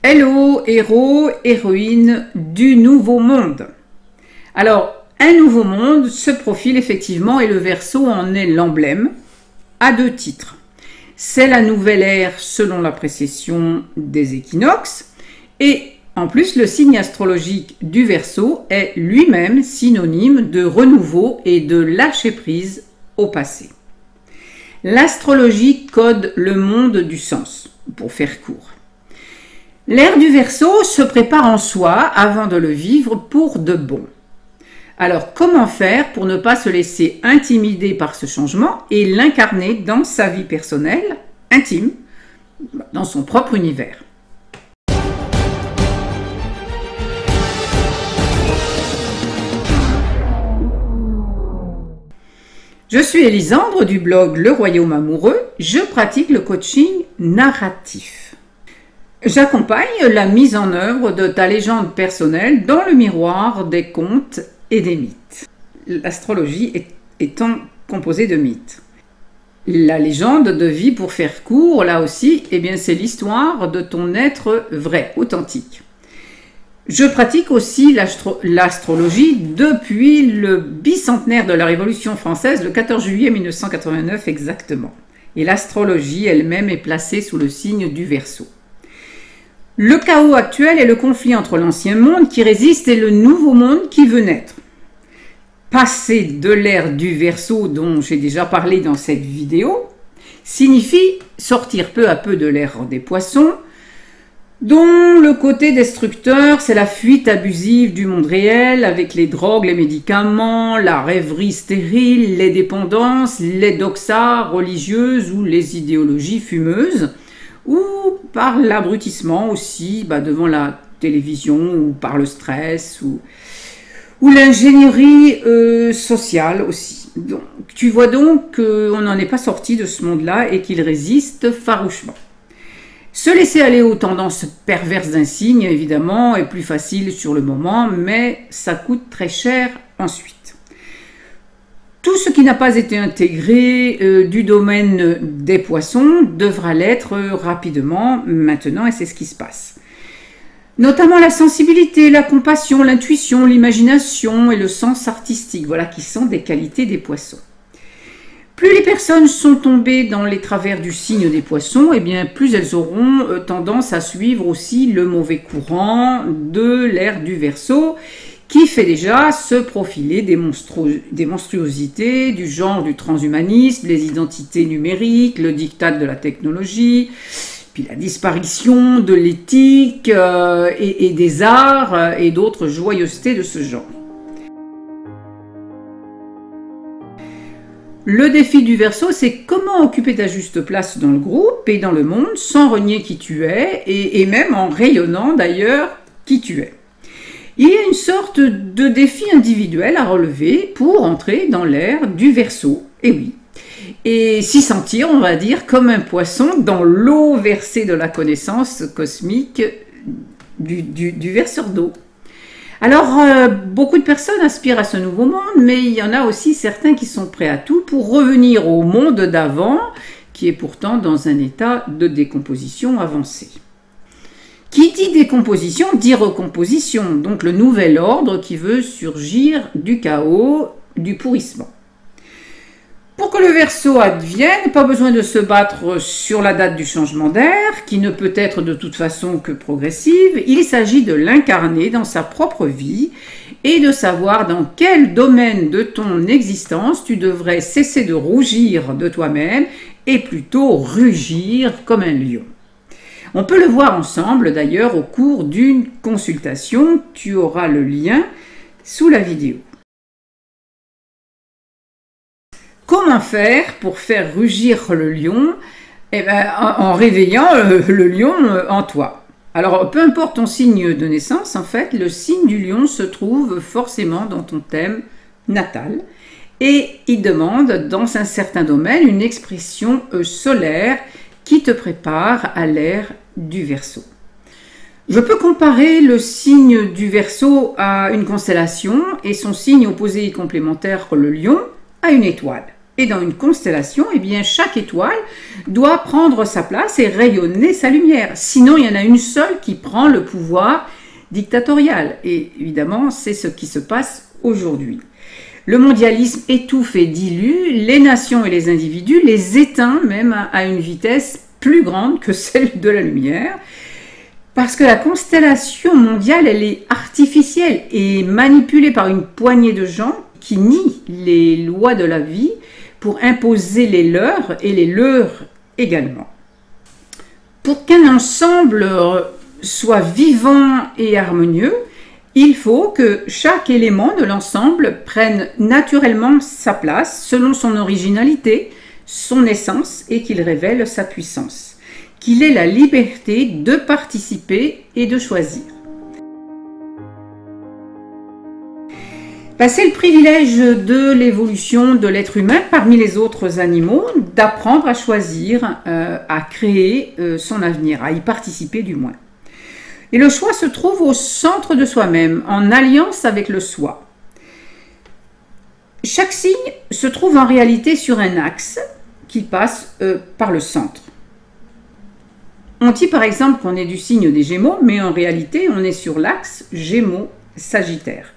Hello, héros, héroïnes du nouveau monde. Alors, un nouveau monde se profile effectivement et le Verseau en est l'emblème, à 2 titres. C'est la nouvelle ère selon la précession des équinoxes et en plus le signe astrologique du Verseau est lui-même synonyme de renouveau et de lâcher prise au passé. L'astrologie code le monde du sens, pour faire court. L'ère du Verseau se prépare en soi avant de le vivre pour de bon. Alors, comment faire pour ne pas se laisser intimider par ce changement et l'incarner dans sa vie personnelle, intime, dans son propre univers? Je suis Elisandre du blog Le Royaume Amoureux. Je pratique le coaching narratif. J'accompagne la mise en œuvre de ta légende personnelle dans le miroir des contes et des mythes. L'astrologie étant composée de mythes. La légende de vie, pour faire court, là aussi, c'est l'histoire de ton être vrai, authentique. Je pratique aussi l'astrologie depuis le bicentenaire de la Révolution française, le 14 juillet 1989 exactement. Et l'astrologie elle-même est placée sous le signe du Verseau. Le chaos actuel est le conflit entre l'ancien monde qui résiste et le nouveau monde qui veut naître. Passer de l'ère du Verseau, dont j'ai déjà parlé dans cette vidéo, signifie sortir peu à peu de l'ère des Poissons, dont le côté destructeur, c'est la fuite abusive du monde réel avec les drogues, les médicaments, la rêverie stérile, les dépendances, les doxas religieuses ou les idéologies fumeuses, ou par l'abrutissement aussi devant la télévision, ou par le stress, ou l'ingénierie sociale aussi. Donc, tu vois donc qu'on n'en est pas sorti de ce monde-là et qu'il résiste farouchement. Se laisser aller aux tendances perverses d'un signe, évidemment, est plus facile sur le moment, mais ça coûte très cher ensuite. Tout ce qui n'a pas été intégré du domaine des poissons devra l'être rapidement maintenant, et c'est ce qui se passe. Notamment la sensibilité, la compassion, l'intuition, l'imagination et le sens artistique, voilà qui sont des qualités des poissons. Plus les personnes sont tombées dans les travers du signe des poissons, plus elles auront tendance à suivre aussi le mauvais courant de l'ère du Verseau, qui fait déjà se profiler des monstruosités du genre du transhumanisme, les identités numériques, le diktat de la technologie, puis la disparition de l'éthique et des arts et d'autres joyeusetés de ce genre. Le défi du Verseau, c'est comment occuper ta juste place dans le groupe et dans le monde sans renier qui tu es et même en rayonnant d'ailleurs qui tu es. Il y a une sorte de défi individuel à relever pour entrer dans l'ère du Verseau, et oui, et s'y sentir, on va dire, comme un poisson dans l'eau versée de la connaissance cosmique du verseur d'eau. Alors, beaucoup de personnes aspirent à ce nouveau monde, mais il y en a aussi certains qui sont prêts à tout pour revenir au monde d'avant, qui est pourtant dans un état de décomposition avancée. Qui dit décomposition dit recomposition, donc le nouvel ordre qui veut surgir du chaos, du pourrissement. Pour que le Verseau advienne, pas besoin de se battre sur la date du changement d'ère, qui ne peut être de toute façon que progressive, il s'agit de l'incarner dans sa propre vie et de savoir dans quel domaine de ton existence tu devrais cesser de rougir de toi-même et plutôt rugir comme un lion. On peut le voir ensemble d'ailleurs au cours d'une consultation, tu auras le lien sous la vidéo. Comment faire pour faire rugir le lion? En réveillant le lion en toi. Alors, peu importe ton signe de naissance, en fait, le signe du lion se trouve forcément dans ton thème natal et il demande dans un certain domaine une expression solaire qui te prépare à l'ère du Verseau. Je peux comparer le signe du Verseau à une constellation et son signe opposé et complémentaire, le lion, à une étoile. Et dans une constellation, eh bien, chaque étoile doit prendre sa place et rayonner sa lumière. Sinon, il y en a une seule qui prend le pouvoir dictatorial. Et évidemment, c'est ce qui se passe aujourd'hui. Le mondialisme étouffe et dilue les nations et les individus, les éteint même à une vitesse plus grande que celle de la lumière. Parce que la constellation mondiale, elle est artificielle et manipulée par une poignée de gens qui nient les lois de la vie pour imposer les leurs et les leurs également. Pour qu'un ensemble soit vivant et harmonieux, il faut que chaque élément de l'ensemble prenne naturellement sa place selon son originalité, son essence et qu'il révèle sa puissance, qu'il ait la liberté de participer et de choisir. C'est le privilège de l'évolution de l'être humain parmi les autres animaux d'apprendre à choisir, à créer son avenir, à y participer du moins. Et le choix se trouve au centre de soi-même, en alliance avec le soi. Chaque signe se trouve en réalité sur un axe qui passe par le centre. On dit par exemple qu'on est du signe des Gémeaux, mais en réalité on est sur l'axe Gémeaux-Sagittaire.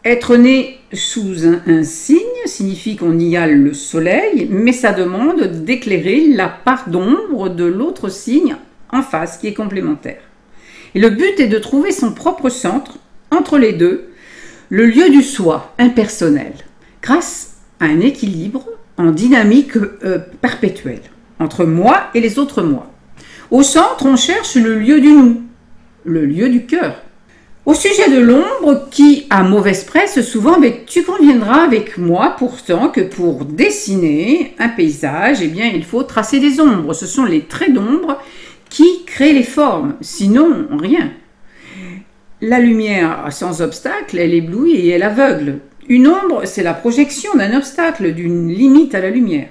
Être né sous un signe signifie qu'on y a le soleil, mais ça demande d'éclairer la part d'ombre de l'autre signe en face qui est complémentaire. Et le but est de trouver son propre centre entre les deux, le lieu du soi impersonnel, grâce à un équilibre en dynamique perpétuelle entre moi et les autres moi. Au centre, on cherche le lieu du nous, le lieu du cœur. Au sujet de l'ombre, qui a mauvaise presse souvent, mais tu conviendras avec moi pourtant que pour dessiner un paysage, eh bien, il faut tracer des ombres. Ce sont les traits d'ombre qui créent les formes, sinon rien. La lumière sans obstacle, elle éblouit et elle aveugle. Une ombre, c'est la projection d'un obstacle, d'une limite à la lumière.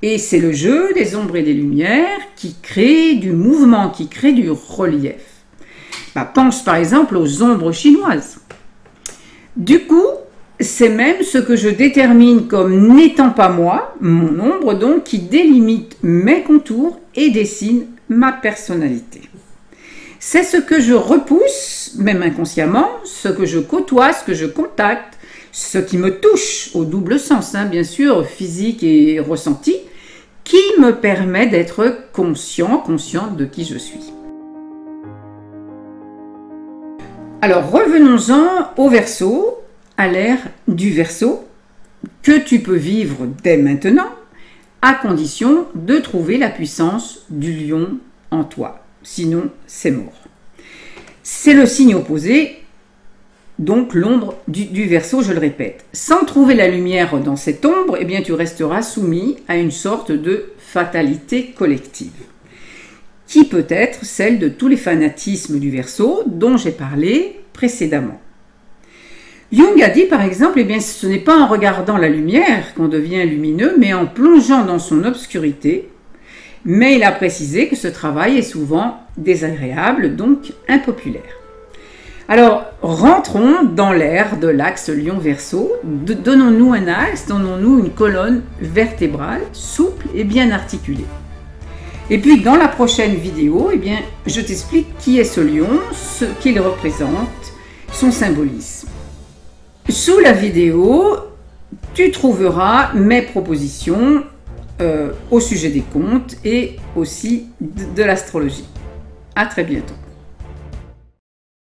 Et c'est le jeu des ombres et des lumières qui crée du mouvement, qui crée du relief. Pense par exemple aux ombres chinoises. Du coup, c'est même ce que je détermine comme n'étant pas moi, mon ombre donc, qui délimite mes contours et dessine ma personnalité. C'est ce que je repousse, même inconsciemment, ce que je côtoie, ce que je contacte, ce qui me touche au double sens, bien sûr, physique et ressenti, qui me permet d'être consciente de qui je suis. Alors revenons-en au Verseau, à l'ère du Verseau, que tu peux vivre dès maintenant, à condition de trouver la puissance du lion en toi. Sinon, c'est mort. C'est le signe opposé, donc l'ombre du Verseau, je le répète. Sans trouver la lumière dans cette ombre, eh bien, tu resteras soumis à une sorte de fatalité collective, qui peut être celle de tous les fanatismes du Verseau dont j'ai parlé précédemment. Jung a dit par exemple, eh bien, ce n'est pas en regardant la lumière qu'on devient lumineux, mais en plongeant dans son obscurité. Mais il a précisé que ce travail est souvent désagréable, donc impopulaire. Alors, rentrons dans l'ère de l'axe Lion-Verseau. Donnons-nous un axe, donnons-nous une colonne vertébrale, souple et bien articulée. Et puis, dans la prochaine vidéo, eh bien, je t'explique qui est ce lion, ce qu'il représente, son symbolisme. Sous la vidéo, tu trouveras mes propositions au sujet des contes et aussi de l'astrologie. À très bientôt.